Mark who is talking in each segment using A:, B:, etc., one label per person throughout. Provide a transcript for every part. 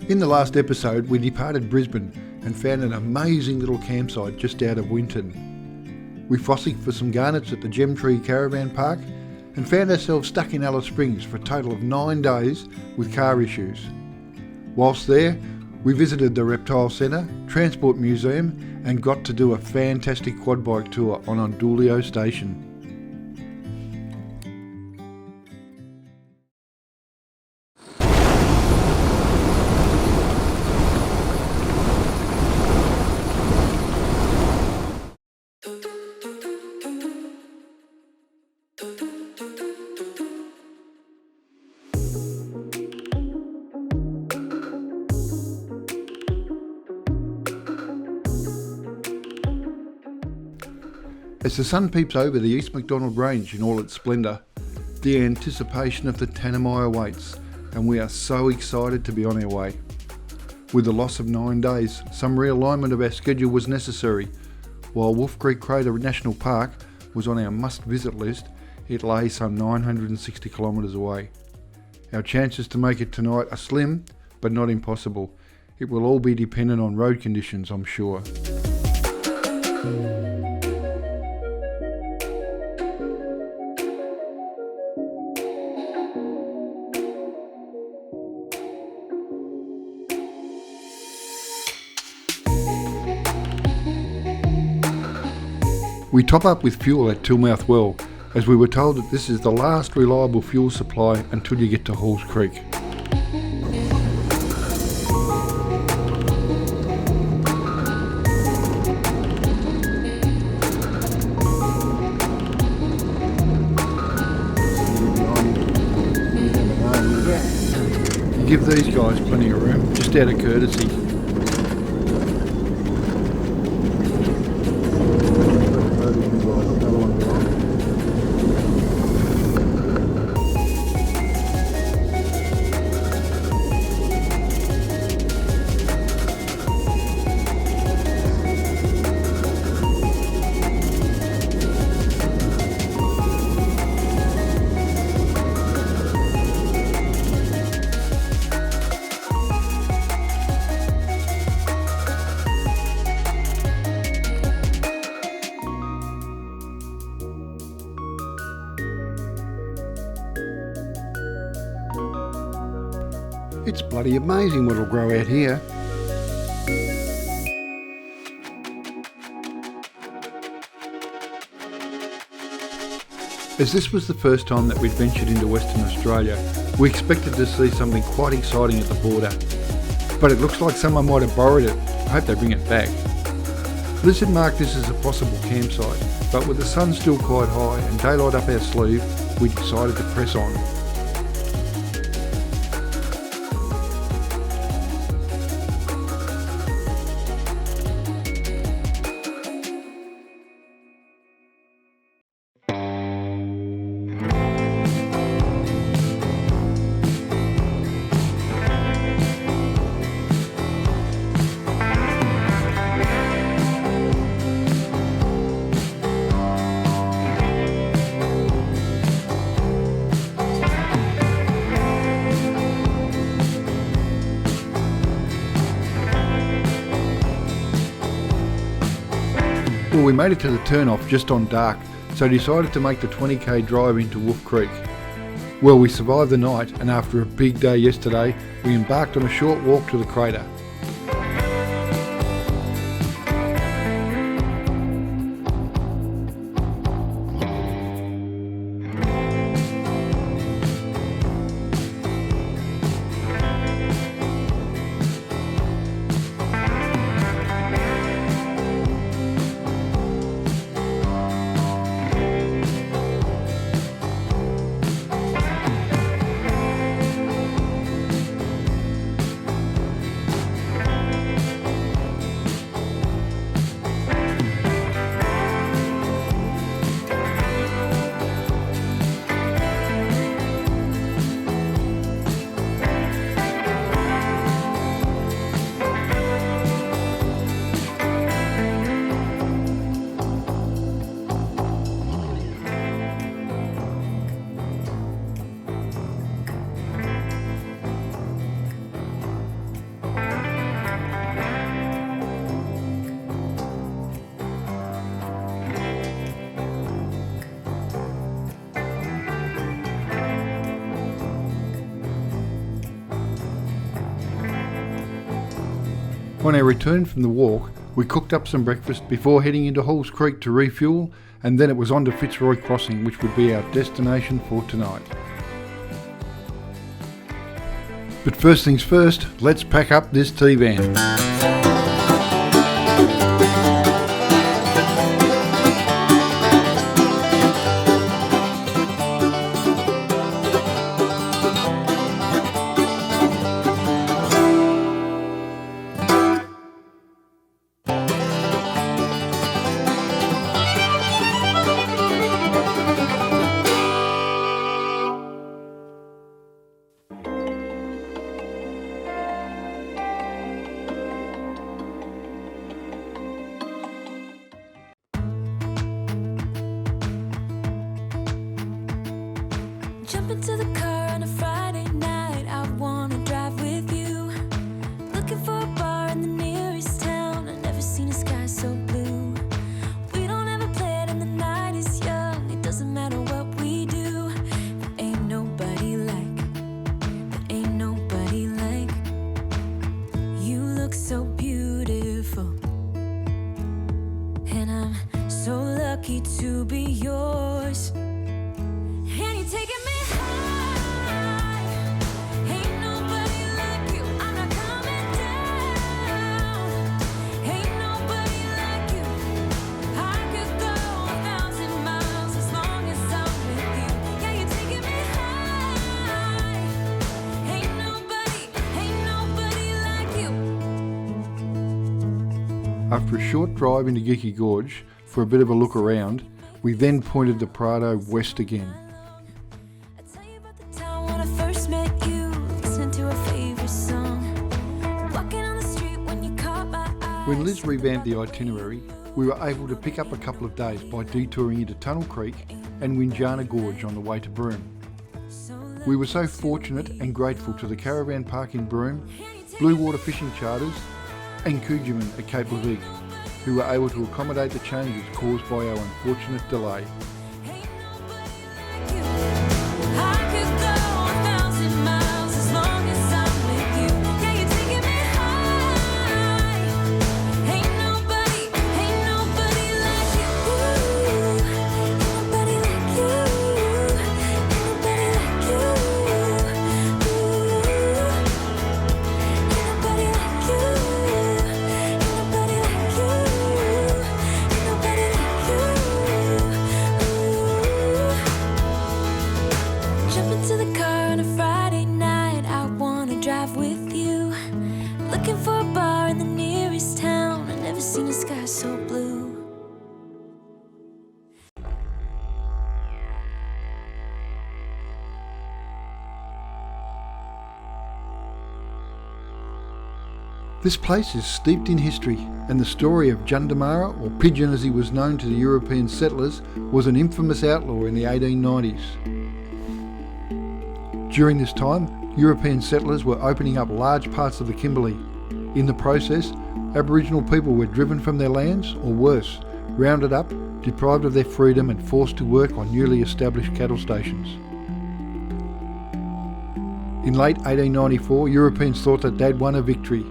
A: In the last episode, we departed Brisbane and found an amazing little campsite just out of Winton. We frolicked for some garnets at the Gem Tree Caravan Park and found ourselves stuck in Alice Springs for a total of 9 days with car issues. Whilst there, we visited the Reptile Centre, Transport Museum and got to do a fantastic quad bike tour on Ondulio Station. As the sun peeps over the East MacDonald Range in all its splendour, the anticipation of the Tanami awaits, and we are so excited to be on our way. With the loss of 9 days, some realignment of our schedule was necessary. While Wolfe Creek Crater National Park was on our must-visit list, it lay some 960 kilometres away. Our chances to make it tonight are slim, but not impossible. It will all be dependent on road conditions, I'm sure. We top up with fuel at Tillmouth Well, as we were told that this is the last reliable fuel supply until you get to Halls Creek. You give these guys plenty of room, just out of courtesy. It's bloody amazing what'll grow out here. As this was the first time that we'd ventured into Western Australia, we expected to see something quite exciting at the border. But it looks like someone might have borrowed it. I hope they bring it back. Blizzard marked this as a possible campsite, but with the sun still quite high and daylight up our sleeve, we decided to press on. Well, we made it to the turn-off just on dark, so decided to make the 20k drive into Wolfe Creek. Well, we survived the night, and after a big day yesterday, we embarked on a short walk to the crater. On our return from the walk, we cooked up some breakfast before heading into Wolfe Creek to refuel, and then it was on to Fitzroy Crossing, which would be our destination for tonight. But first things first, let's pack up this T-van.
B: Jump into the car on a Friday night, I wanna drive with you. Looking for a bar in the nearest town, I've never seen a sky so blue. We don't ever play it and the night is young, it doesn't matter what we do. There ain't nobody like you. Look so beautiful, and I'm so lucky to be yours. And you're taking me high. Ain't nobody like you. I'm not coming down. Ain't nobody like you. I could go 1,000 miles as long as I'm with you. Yeah, you're taking me high. Ain't nobody like you.
A: After a short drive into Geeky Gorge for a bit of a look around, we then pointed the Prado west again. When Liz revamped the itinerary, we were able to pick up a couple of days by detouring into Tunnel Creek and Windjana Gorge on the way to Broome. We were so fortunate and grateful to the caravan park in Broome, Blue Water Fishing Charters and Cougarman at Cape Leveque, who were able to accommodate the changes caused by our unfortunate delay. This place is steeped in history, and the story of Giandamarra, or Pigeon as he was known to the European settlers, was an infamous outlaw in the 1890s. During this time, European settlers were opening up large parts of the Kimberley. In the process, Aboriginal people were driven from their lands, or worse, rounded up, deprived of their freedom and forced to work on newly established cattle stations. In late 1894, Europeans thought that they'd won a victory.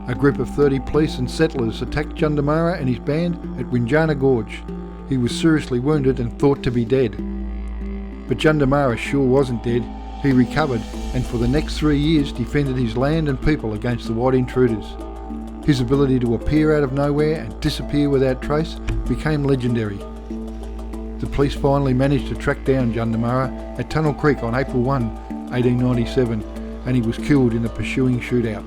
A: A group of 30 police and settlers attacked Giandamarra and his band at Windjana Gorge. He was seriously wounded and thought to be dead. But Giandamarra sure wasn't dead. He recovered and for the next 3 years defended his land and people against the white intruders. His ability to appear out of nowhere and disappear without trace became legendary. The police finally managed to track down Giandamarra at Tunnel Creek on April 1, 1897, and he was killed in a pursuing shootout.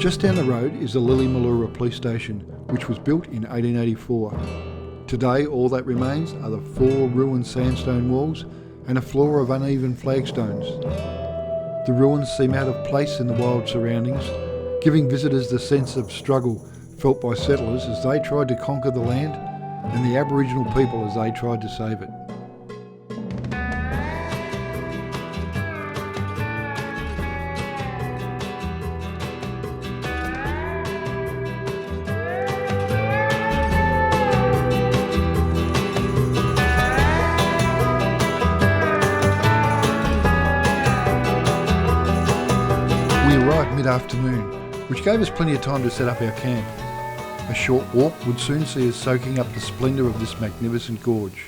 A: Just down the road is the Lillimalura Police Station, which was built in 1884. Today all that remains are the 4 ruined sandstone walls and a floor of uneven flagstones. The ruins seem out of place in the wild surroundings, giving visitors the sense of struggle felt by settlers as they tried to conquer the land and the Aboriginal people as they tried to save it. We arrived mid-afternoon, which gave us plenty of time to set up our camp. A short walk would soon see us soaking up the splendour of this magnificent gorge.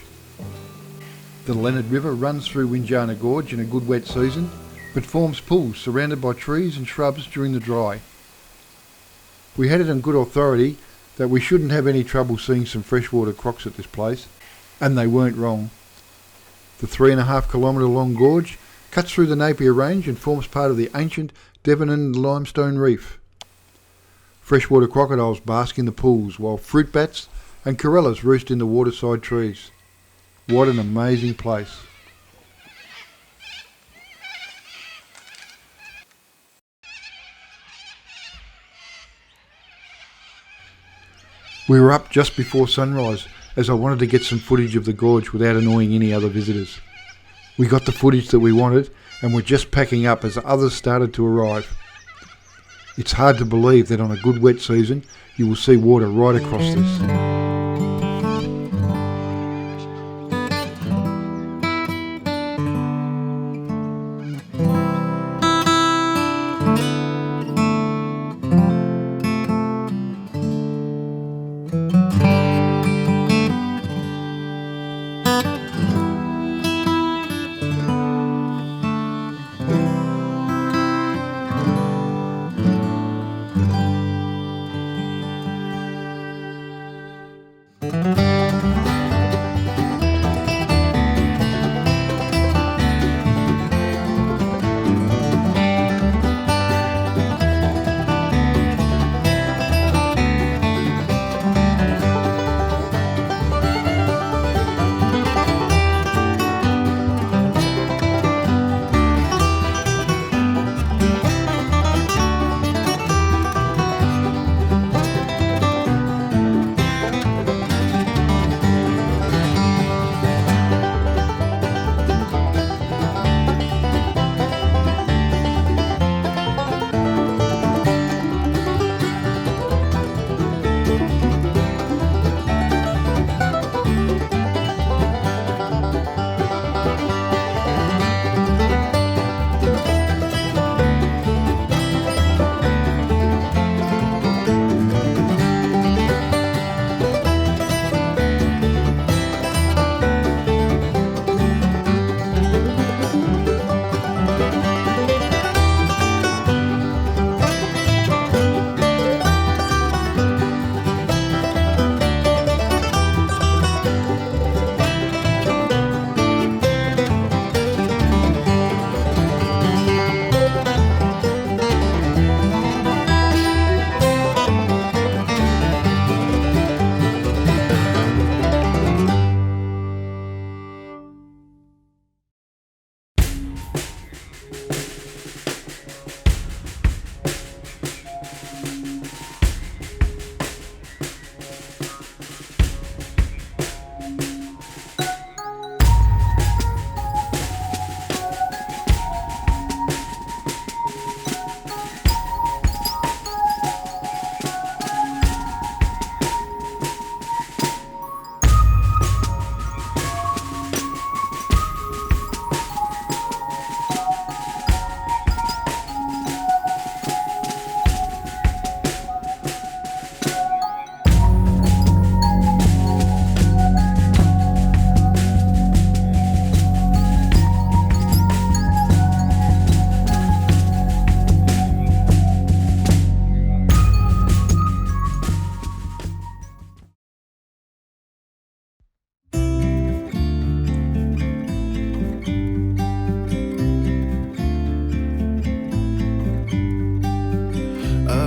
A: The Leonard River runs through Windjana Gorge in a good wet season, but forms pools surrounded by trees and shrubs during the dry. We had it on good authority that we shouldn't have any trouble seeing some freshwater crocs at this place, and they weren't wrong. The 3.5 kilometre long gorge cuts through the Napier Range and forms part of the ancient Devonin limestone reef. Freshwater crocodiles bask in the pools while fruit bats and corellas roost in the waterside trees. What an amazing place. We were up just before sunrise as I wanted to get some footage of the gorge without annoying any other visitors. We got the footage that we wanted and were just packing up as others started to arrive. It's hard to believe that on a good wet season you will see water right across this.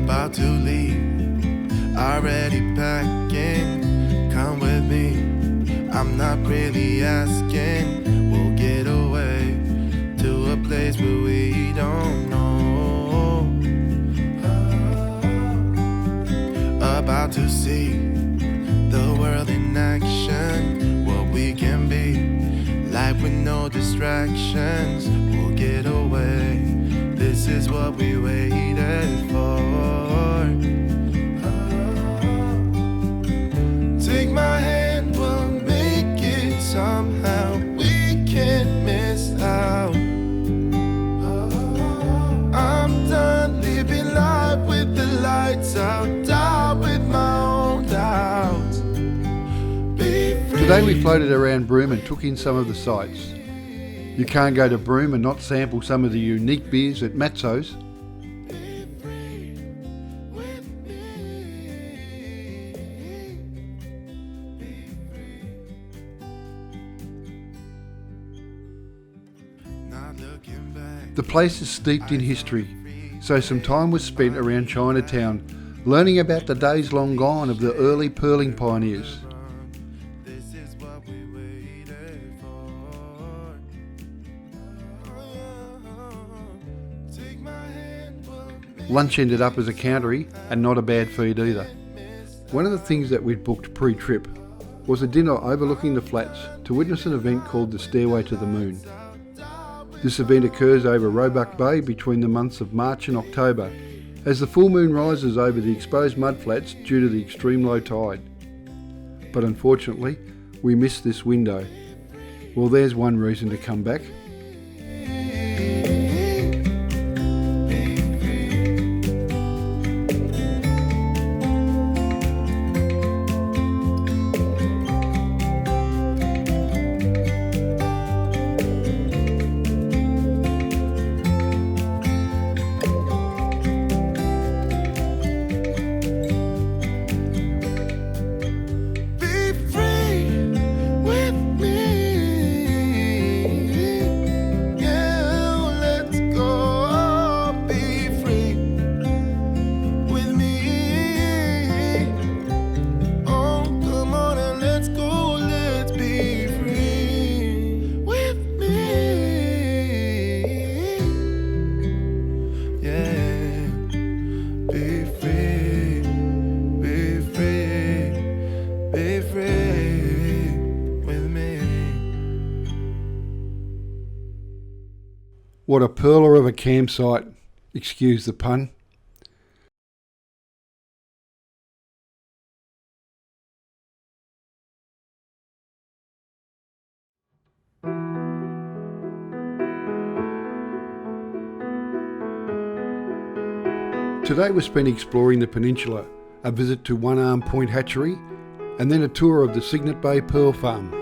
C: about to leave, already packing. Come with me, I'm not really asking. We'll get away to a place where we don't know. About to see the world in action, what we can be, life with no distractions. We'll get away, this is what we waited for. Take my hand, we'll make it somehow. We can't miss out. I'm done living life with the lights out, down with my own doubts.
A: Today we floated around Broome and took in some of the sights. You can't go to Broome and not sample some of the unique beers at Matzo's. The place is steeped in history, so some time was spent around Chinatown learning about the days long gone of the early pearling pioneers. Lunch ended up as a countery and not a bad feed either. One of the things that we'd booked pre-trip was a dinner overlooking the flats to witness an event called the Stairway to the Moon. This event occurs over Roebuck Bay between the months of March and October as the full moon rises over the exposed mudflats due to the extreme low tide. But unfortunately, we missed this window. Well, there's one reason to come back. What a pearler of a campsite, excuse the pun. Today was spent exploring the Peninsula, a visit to One Arm Point Hatchery, and then a tour of the Signet Bay Pearl Farm.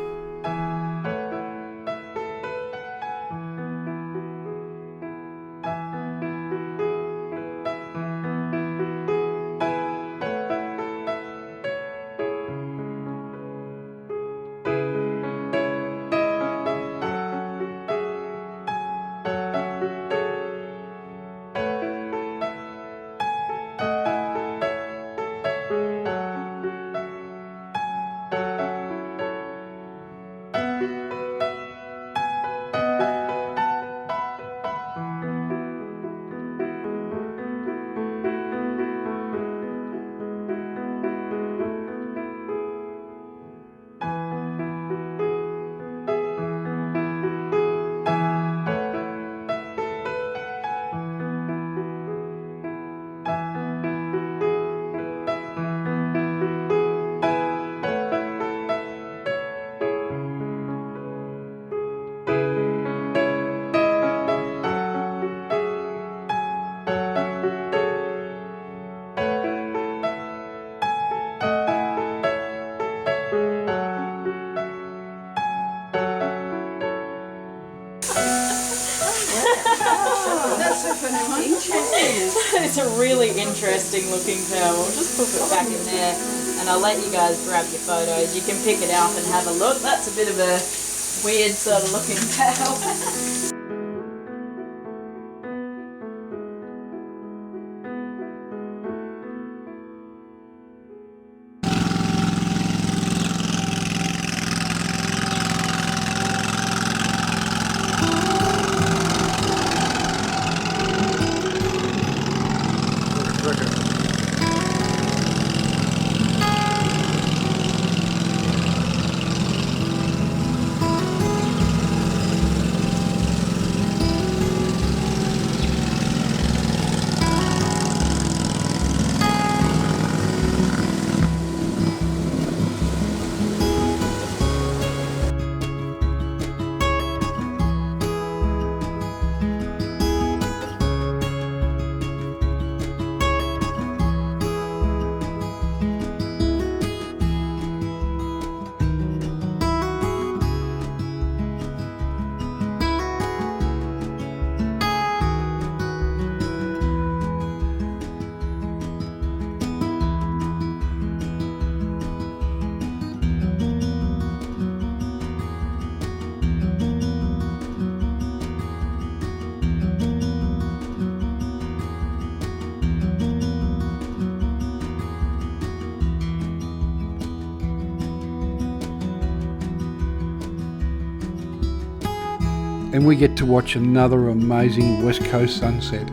D: It's a really interesting looking pearl. I'll just put it back in there and I'll let you guys grab your photos. You can pick it up and have a look. That's a bit of a weird sort of looking pearl.
A: and we get to watch another amazing West Coast sunset.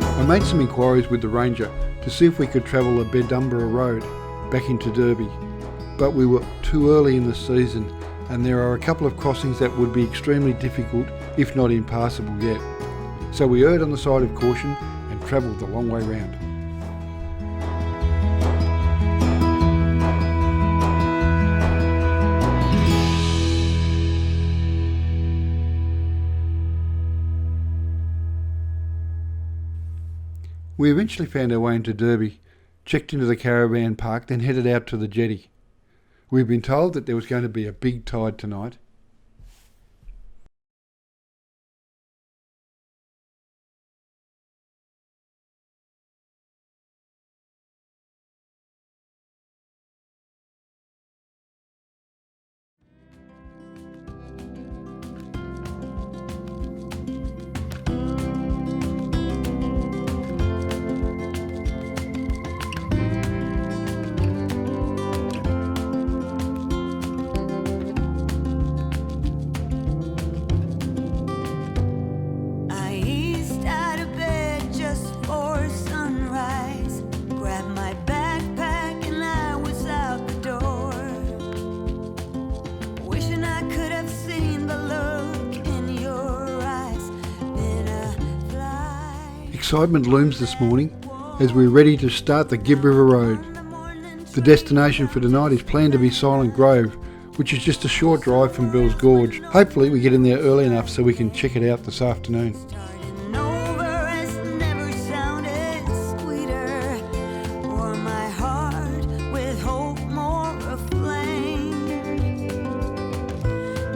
A: I made some inquiries with the ranger to see if we could travel the Beddumbera Road back into Derby, but we were too early in the season and there are a couple of crossings that would be extremely difficult, if not impassable yet. So we erred on the side of caution and travelled the long way round. We eventually found our way into Derby, checked into the caravan park, then headed out to the jetty. We've been told that there was going to be a big tide tonight.
B: I eased out of bed just for sunrise. Grabbed my backpack and I was out the door. Wishing I could have seen the look in your eyes. Been a fly.
A: Excitement looms this morning as we're ready to start the Gibb River Road. The destination for tonight is planned to be Silent Grove, which is just a short drive from Bill's Gorge. Hopefully we get in there early enough so we can check it out this afternoon.
B: Starting over has never sounded sweeter. Warm my heart with hope more aflame.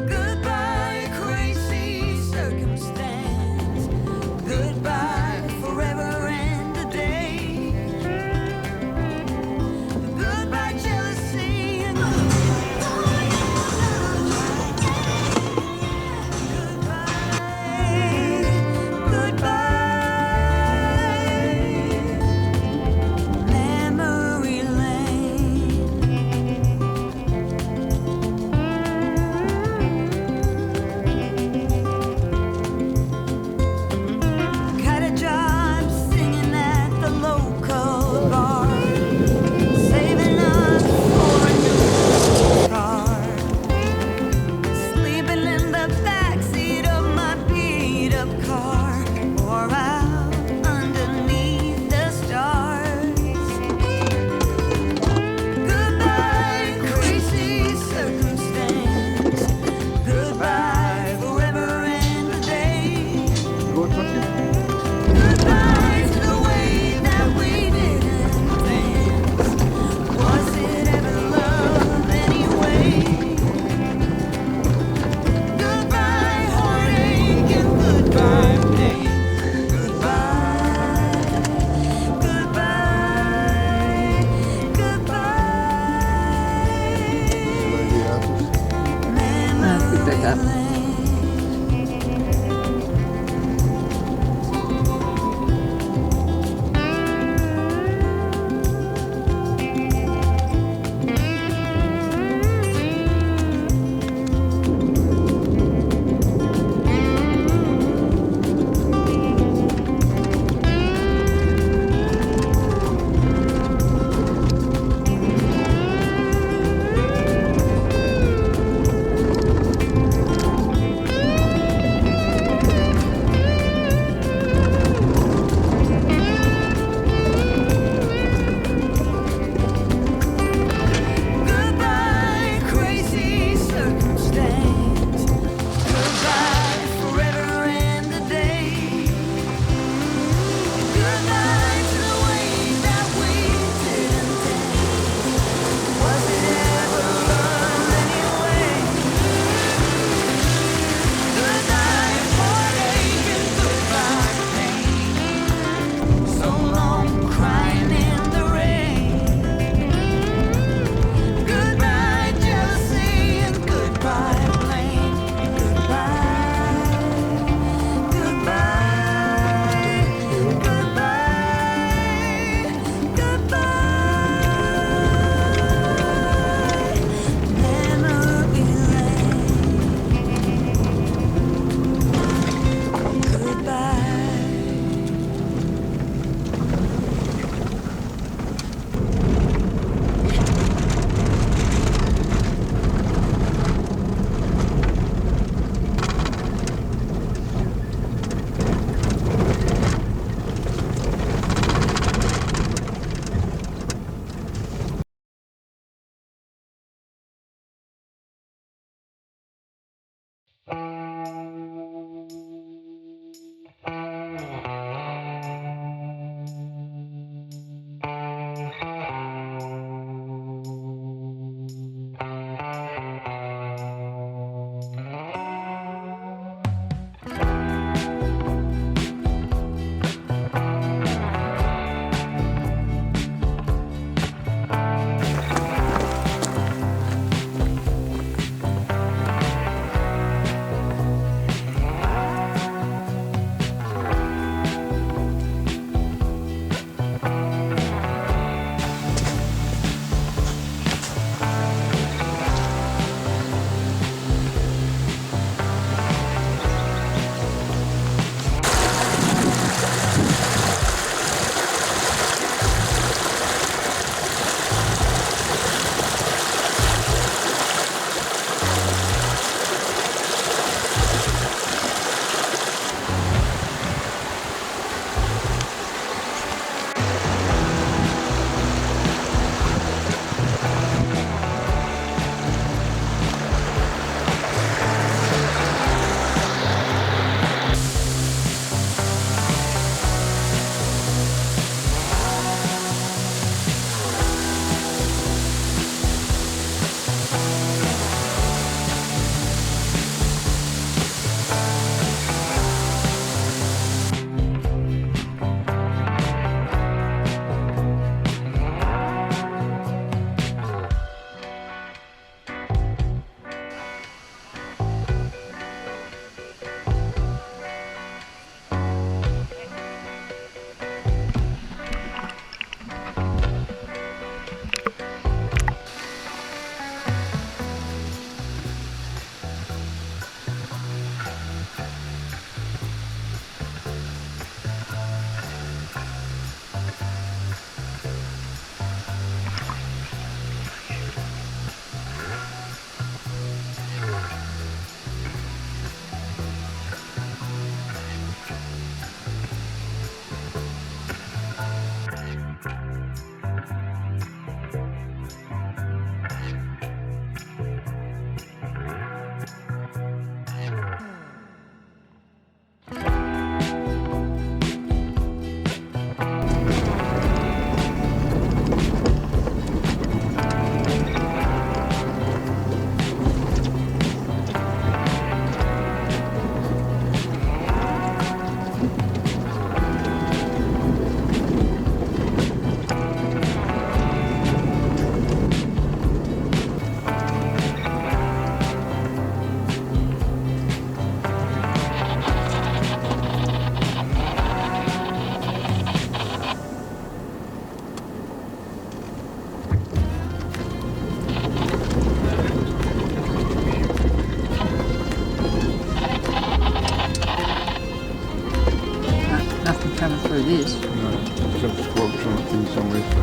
B: Goodbye, crazy circumstance. Goodbye, forever and a day. Goodbye, jealousy and goodbye.
A: There's some squelch on it in somewhere, so.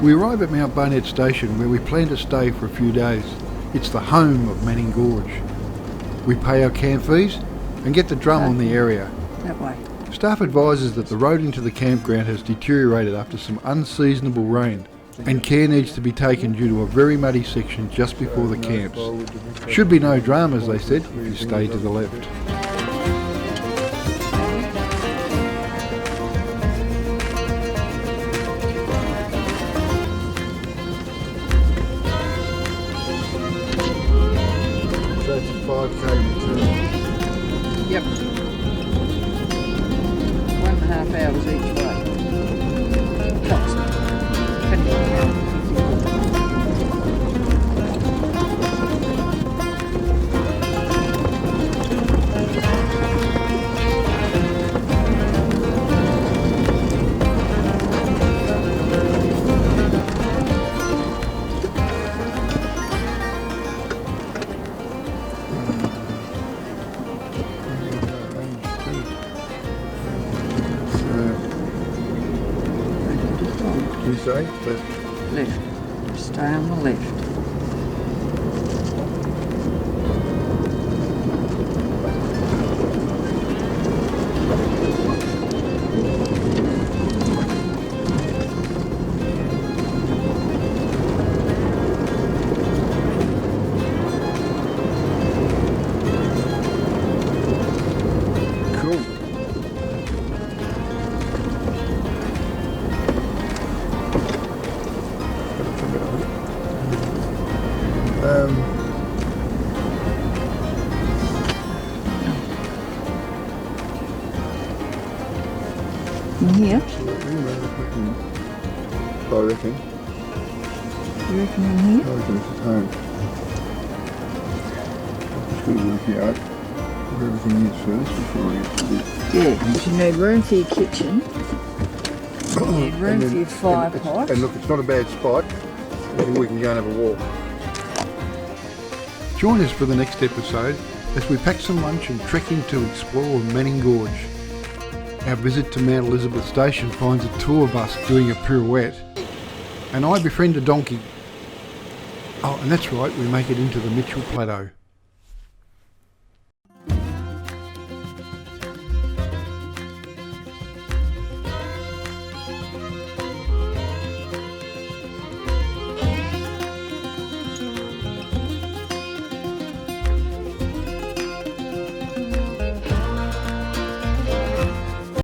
A: We arrive at Mount Barnett Station where we plan to stay for a few days. It's the home of Manning Gorge. We pay our camp fees and get the drum on the area.
E: That way.
A: Staff advises that the road into the campground has deteriorated after some unseasonable rain and care needs to be taken due to a very muddy section just before the camps. Should be no dramas, they said, if you stay to the left. So it's a 5k return.
E: Yep. 1.5 hours each way. Approximately.
A: You say?
E: Left. Stay on the left.
A: Cool.
E: In here?
A: I reckon.
E: You reckon in here?
A: I reckon this is home. Just got to work out where everything is first before I get to this.
E: Yeah, because you need room for your kitchen. You need room for your fire pot.
A: And look, it's not a bad spot. We can go and have a walk. Join us for the next episode as we pack some lunch and trek in to explore Manning Gorge. Our visit to Mount Elizabeth Station finds a tour bus doing a pirouette, and I befriend a donkey. Oh, and that's right, we make it into the Mitchell Plateau.